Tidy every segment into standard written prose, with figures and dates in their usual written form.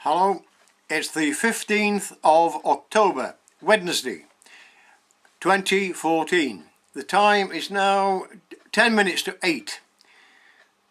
Hello, it's the 15th of October, Wednesday, 2014. The time is now 10 minutes to 8.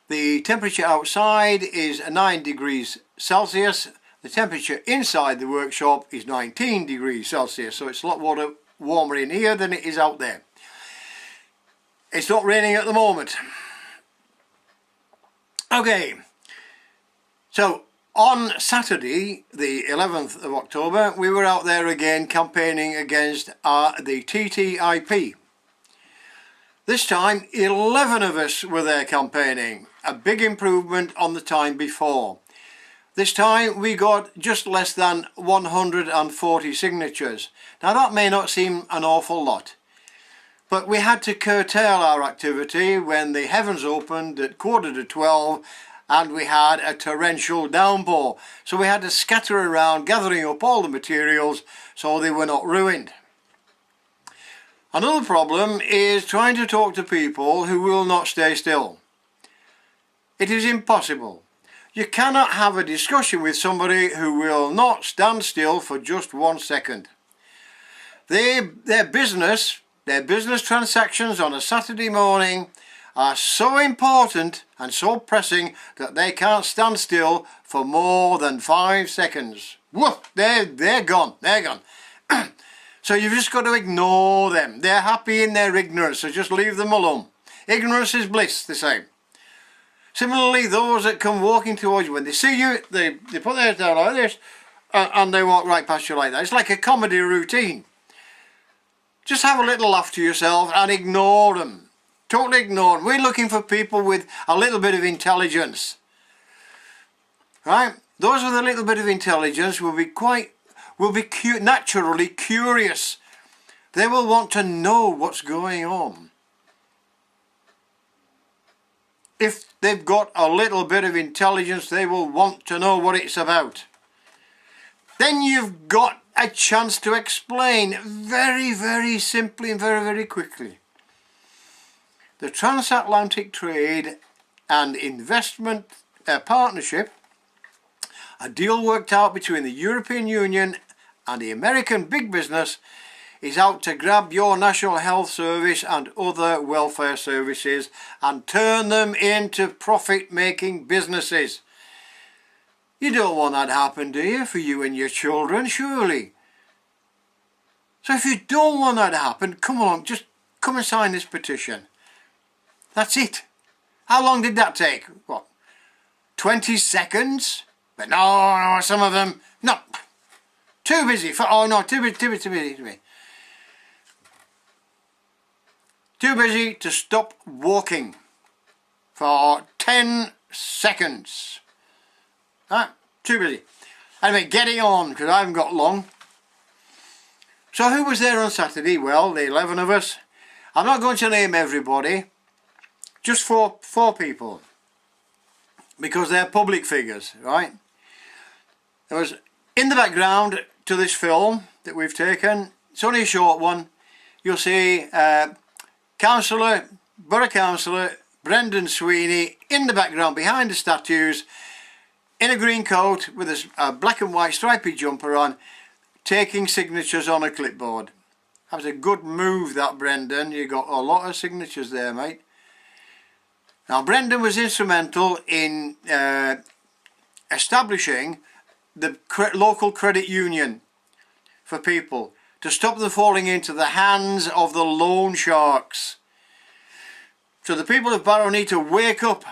The temperature outside is 9 degrees Celsius. The temperature inside the workshop is 19 degrees Celsius, so it's a lot warmer in here than it is out there. It's not raining at the moment. Okay, so on Saturday, the 11th of October, we were out there again campaigning against the TTIP. This time, 11 of us were there campaigning, a big improvement on the time before. This time we got just less than 140 signatures. Now that may not seem an awful lot, but we had to curtail our activity when the heavens opened at 11:45 and we had a torrential downpour. So we had to scatter around gathering up all the materials so they were not ruined. Another problem is trying to talk to people who will not stay still. It is impossible. You cannot have a discussion with somebody who will not stand still for just 1 second. Their business transactions on a Saturday morning are so important and so pressing that they can't stand still for more than 5 seconds. Woof, they're gone. So you've just got to ignore them. They're happy in their ignorance, so just leave them alone. Ignorance is bliss, they say. Similarly, those that come walking towards you, when they see you, they put their head down like this and they walk right past you like that. It's like a comedy routine. Just have a little laugh to yourself and ignore them. Totally ignore them. We're looking for people with a little bit of intelligence. Right? Those with a little bit of intelligence will be naturally curious. They will want to know what's going on. If they've got a little bit of intelligence, they will want to know what it's about. Then you've got a chance to explain very, very simply and very, very quickly. The Transatlantic Trade and Investment Partnership, a deal worked out between the European Union and the American big business, is out to grab your National Health Service and other welfare services and turn them into profit-making businesses. You don't want that to happen, do you, for you and your children, surely? So if you don't want that to happen, come on, just come and sign this petition. That's it. How long did that take? What, 20 seconds? But no, some of them, no. Too busy. Too busy. Too busy to stop walking for 10 seconds. Too busy. Anyway, getting on, because I haven't got long. So who was there on Saturday? Well, the 11 of us. I'm not going to name everybody. Just four people. Because they're public figures, right? There was, in the background to this film that we've taken, it's only a short one, you'll see Borough Councillor Brendan Sweeney in the background behind the statues in a green coat with a black and white stripy jumper on, taking signatures on a clipboard. That was a good move, that, Brendan. You got a lot of signatures there, mate. Now, Brendan was instrumental in establishing the local credit union for people to stop them falling into the hands of the loan sharks. So the people of Barrow need to wake up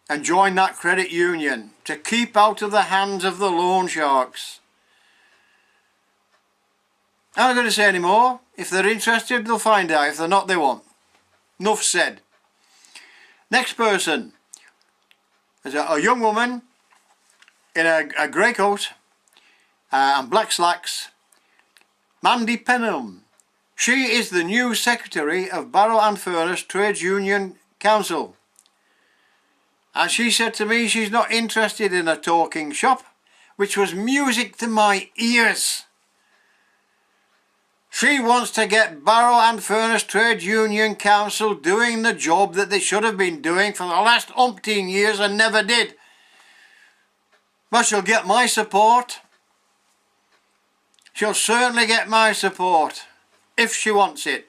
and join that credit union to keep out of the hands of the loan sharks. I'm not going to say any more. If they're interested, they'll find out. If they're not, they won't. Enough said. Next person is a young woman in a grey coat and black slacks, Mandy Penham. She is the new Secretary of Barrow and Furness Trades Union Council. And she said to me she's not interested in a talking shop, which was music to my ears. She wants to get Barrow and Furness Trades Union Council doing the job that they should have been doing for the last umpteen years and never did. But she'll get my support. She'll certainly get my support if she wants it.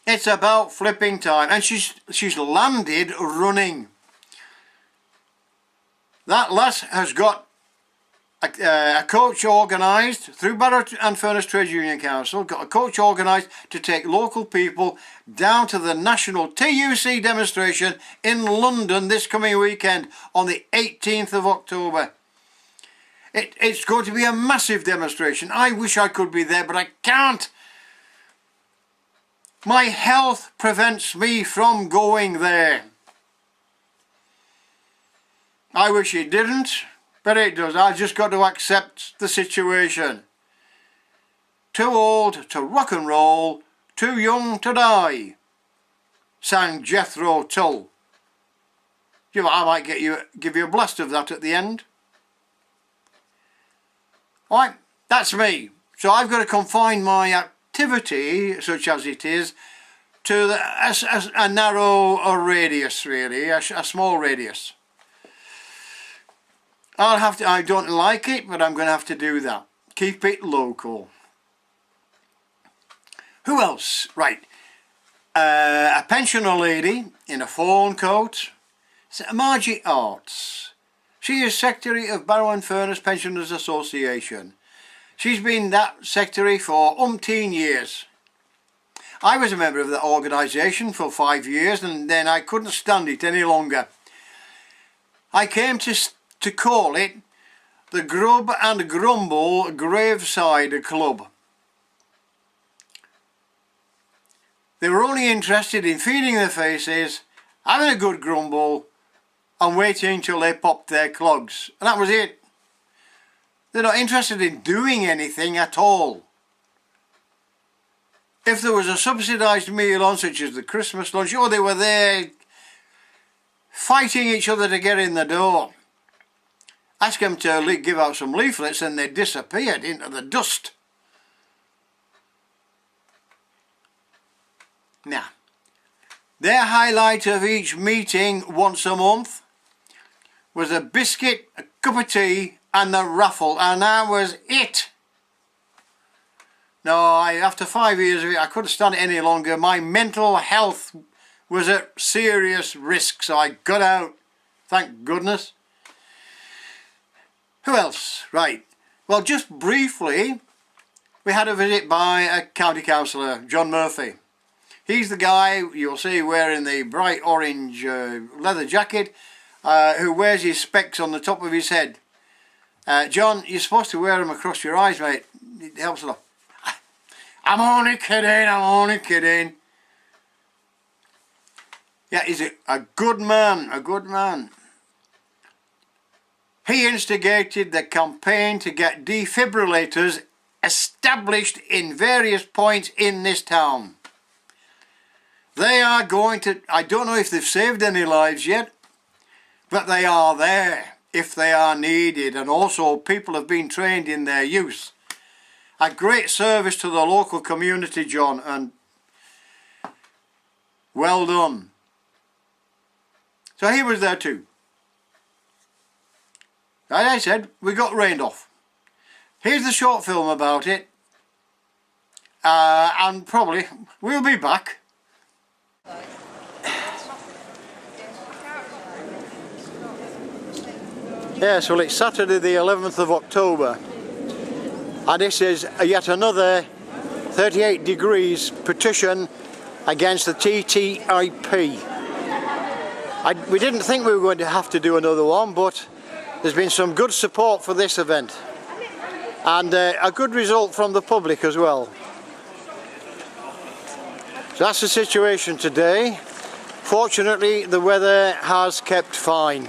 It's about flipping time, and she's landed running. That lass has got a coach organised through Barrow and Furness Trade Union Council, got a coach organised to take local people down to the national TUC demonstration in London this coming weekend on the 18th of October. It's going to be a massive demonstration. I wish I could be there, but I can't. My health prevents me from going there. I wish it didn't, but it does. I just got to accept the situation. Too old to rock and roll, too young to die, sang Jethro Tull. I might give you a blast of that at the end. Right, that's me. So I've got to confine my activity, such as it is, to a narrow radius, really, a small radius. I don't like it, but I'm going to have to do that. Keep it local. Who else? Right. A pensioner lady in a fawn coat. Margie Arts. She is Secretary of Barrow and Furness Pensioners Association. She's been that secretary for umpteen years. I was a member of that organisation for 5 years, and then I couldn't stand it any longer. I came to call it the Grub and Grumble Graveside Club. They were only interested in feeding their faces, having a good grumble and waiting till they popped their clogs, and that was it. They're not interested in doing anything at all. If there was a subsidised meal on, such as the Christmas lunch, they were there fighting each other to get in the door. Ask them to give out some leaflets and they disappeared into the dust. Now, their highlight of each meeting once a month was a biscuit, a cup of tea and the raffle, and that was it. No, after 5 years of it, I couldn't stand it any longer. My mental health was at serious risk, so I got out. Thank goodness. Who else? Right. Well, just briefly, we had a visit by a county councillor, John Murphy. He's the guy you'll see wearing the bright orange leather jacket, who wears his specs on the top of his head. John, you're supposed to wear them across your eyes, mate. It helps a lot. I'm only kidding. Yeah, he's a good man, He instigated the campaign to get defibrillators established in various points in this town. They are going to, I don't know if they've saved any lives yet, but they are there if they are needed, and also people have been trained in their use. A great service to the local community, John, and well done. So he was there too. As I said, we got rained off. Here's the short film about it, and probably we'll be back. Yes, well, it's Saturday the 11th of October, and this is yet another 38 degrees petition against the TTIP. We didn't think we were going to have to do another one, but there's been some good support for this event, and a good result from the public as well. So that's the situation today. Fortunately, the weather has kept fine.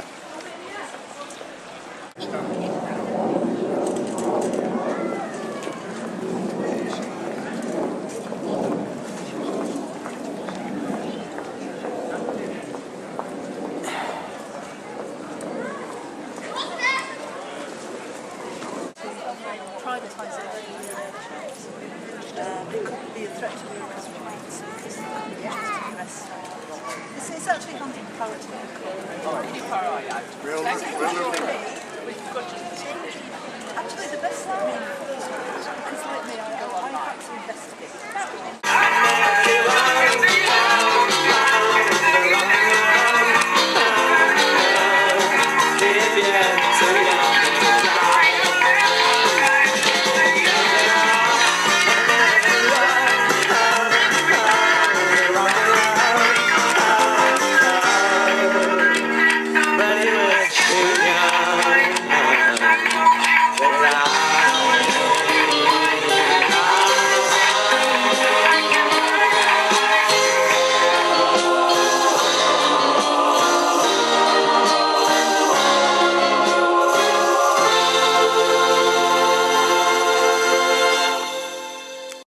It could be a threat to the arrest rights because the conditions of arrest. It's actually hunting parity. Actually, the best line